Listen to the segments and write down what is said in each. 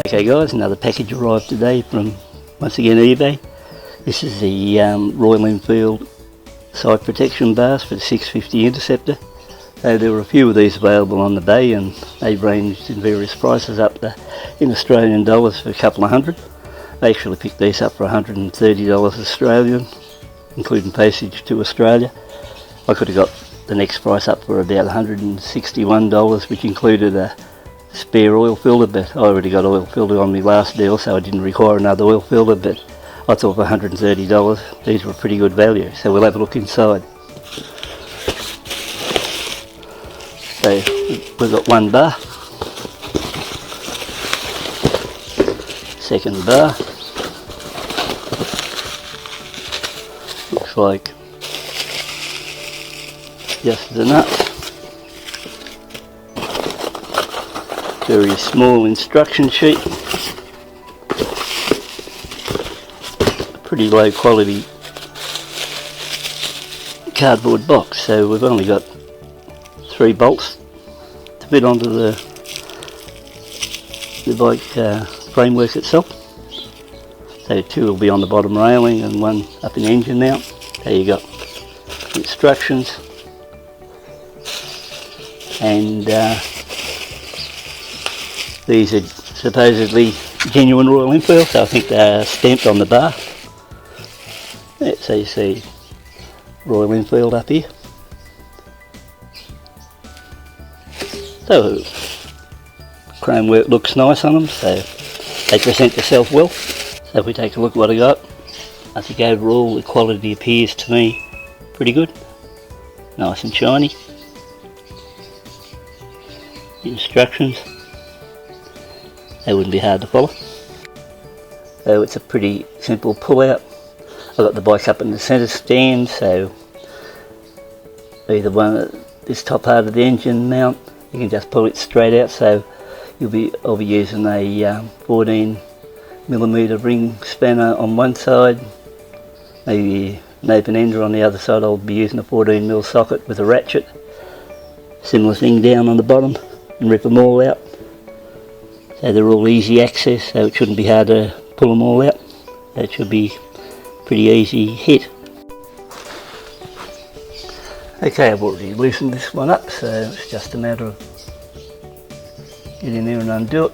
Okay guys, another package arrived today from, once again, eBay. This is the Royal Enfield side protection bars for the 650 Interceptor. There were a few of these available on the bay, and they ranged in various prices up to, in Australian dollars, for a couple of hundred. I actually picked these up for $130 Australian, including postage to Australia. I could have got the next price up for about $161, which included a spare oil filter, but I already got oil filter on my last deal, so I didn't require another oil filter. But I thought for $130 these were pretty good value, so we'll have a look inside. So we've got one bar, second bar, looks like just the nuts, very small instruction sheet, pretty low quality cardboard box. So we've only got 3 bolts to fit onto the bike framework itself. So 2 will be on the bottom railing and 1 up in the engine mount. There you go, instructions, and these are supposedly genuine Royal Enfield, so I think they're stamped on the bar. Yeah, so you see Royal Enfield up here. So chrome work looks nice on them, so they present themselves well. So if we take a look at what I got, I think overall the quality appears to me pretty good, nice and shiny. Instructions, they wouldn't be hard to follow. So it's a pretty simple pull out. I've got the bike up in the centre stand, so either one at this top part of the engine mount, you can just pull it straight out. So I'll be using a 14mm ring spanner on one side, maybe an open ender on the other side. I'll be using a 14mm socket with a ratchet. Similar thing down on the bottom, and rip them all out. So they're all easy access, so it shouldn't be hard to pull them all out. That should be pretty easy hit. Okay, I've already loosened this one up, so it's just a matter of getting in there and undo it.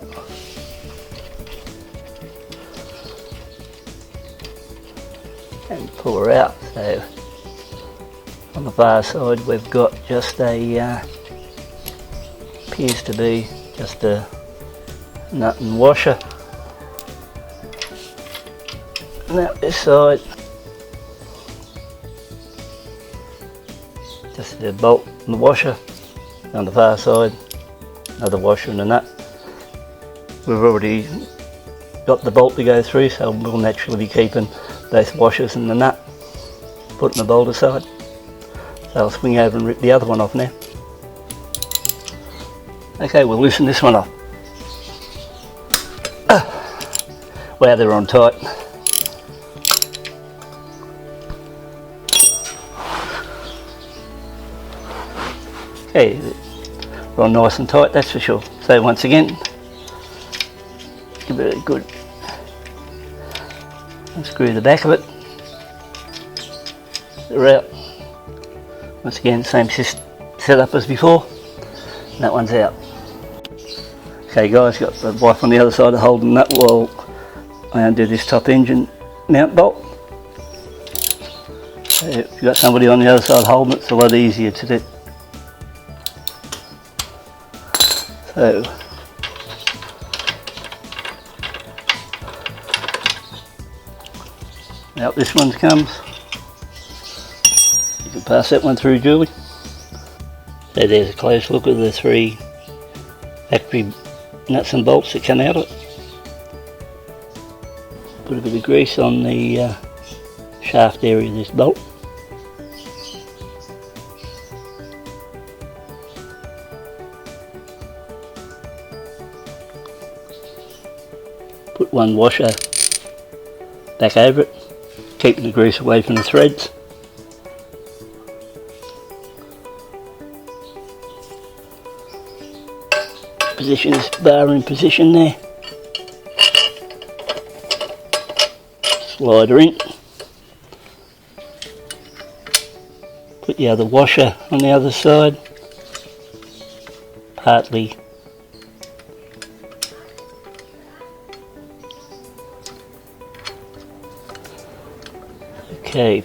And pull her out. So on the far side we've got just a appears to be just a nut and washer, and out this side just a bolt and the washer. On the far side another washer and a nut. We've already got the bolt to go through, so we'll naturally be keeping both washers and the nut, putting the bolt aside. So I'll swing over and rip the other one off now. Okay, we'll loosen this one off. Wow, they're on tight. Okay, they're on nice and tight, that's for sure. So once again, give it a good unscrew the back of it. They're out. Once again, same setup as before. And that one's out. Okay guys, got the wife on the other side holding that while I undo this top engine mount bolt. So if you've got somebody on the other side holding it, it's a lot easier to do. So out this one comes. You can pass that one through, Julie. So there's a close look at the 3 factory nuts and bolts that come out of it. Put a bit of grease on the shaft area of this bolt. Put 1 washer back over it, keeping the grease away from the threads. Position this bar in position there. slider in. Put the other washer on the other side, partly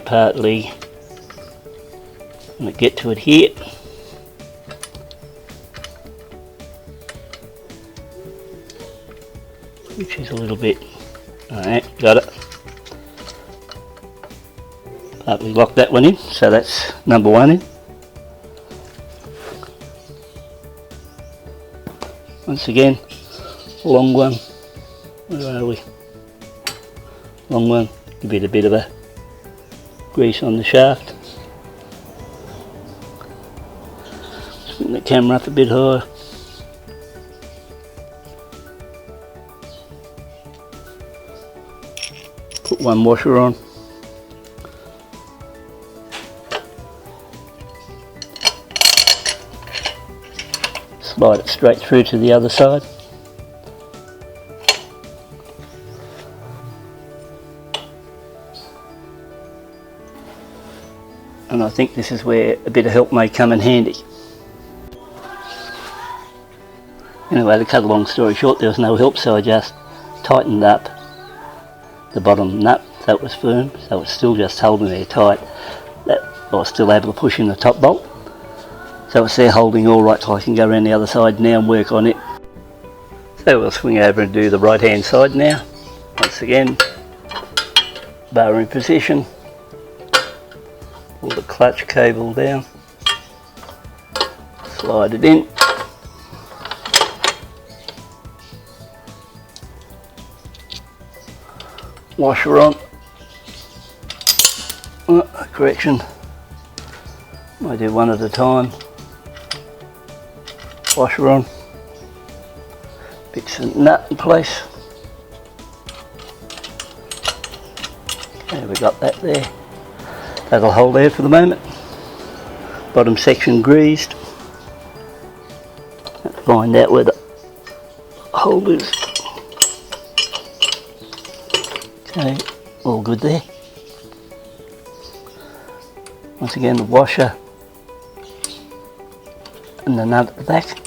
partly I'm going to get to it here. Which is a little bit, alright, got it. Partly lock that one in, so that's number one in. Once again, long one, where are we? Long one, give it a bit of a grease on the shaft. Bring the camera up a bit higher. Put one washer on. Slide it straight through to the other side. And I think this is where a bit of help may come in handy. Anyway, to cut a long story short, there was no help, so I just tightened up the bottom nut so it was firm, so it's still just holding there tight. That I was still able to push in the top bolt, so it's there holding all right till I can go around the other side now and work on it. So we'll swing over and do the right hand side now. Once again, bar in position. Pull the clutch cable down, slide it in, washer on, correction, I do one at a time, washer on, fix the nut in place, okay, we got that there. That'll hold there for the moment. Bottom section greased. Find out where the hole is. Okay, all good there. Once again, the washer and the nut at the back.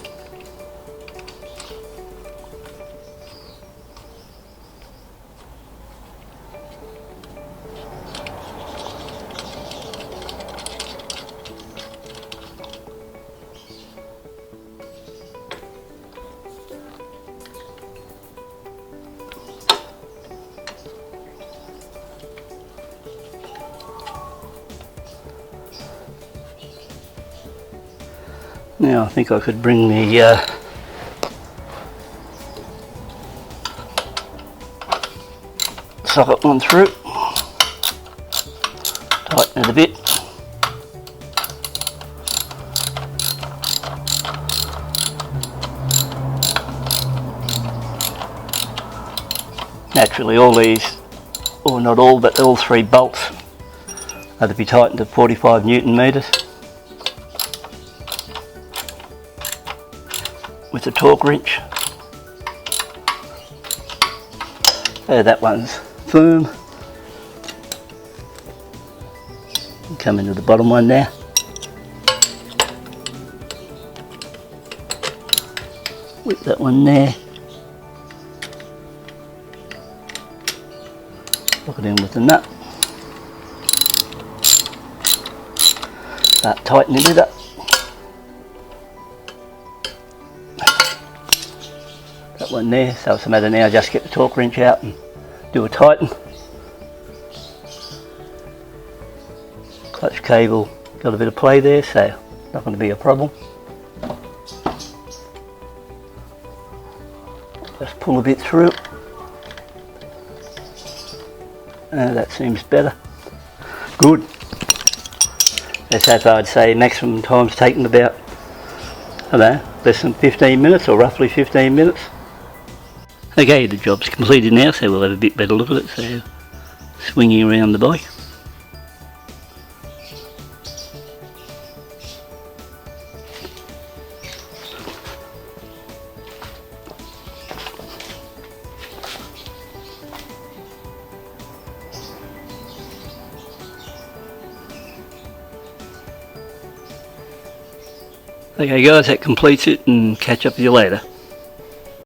Now I think I could bring the socket one through, tighten it a bit. Naturally all these, or not all, but all three bolts are to be tightened to 45 Newton meters. With a torque wrench. So that one's firm. Come into the bottom one now. Whip that one there. Lock it in with the nut. Start tightening it up. One there, so it's a matter now just get the torque wrench out and do a tighten. Clutch cable got a bit of play there, so not going to be a problem. Just pull a bit through. That seems better. Good. So far I'd say maximum time's taken about, I don't know, less than 15 minutes or roughly 15 minutes. Okay, the job's completed now, so we'll have a bit better look at it. So, swinging around the bike. Okay guys, that completes it, and catch up with you later.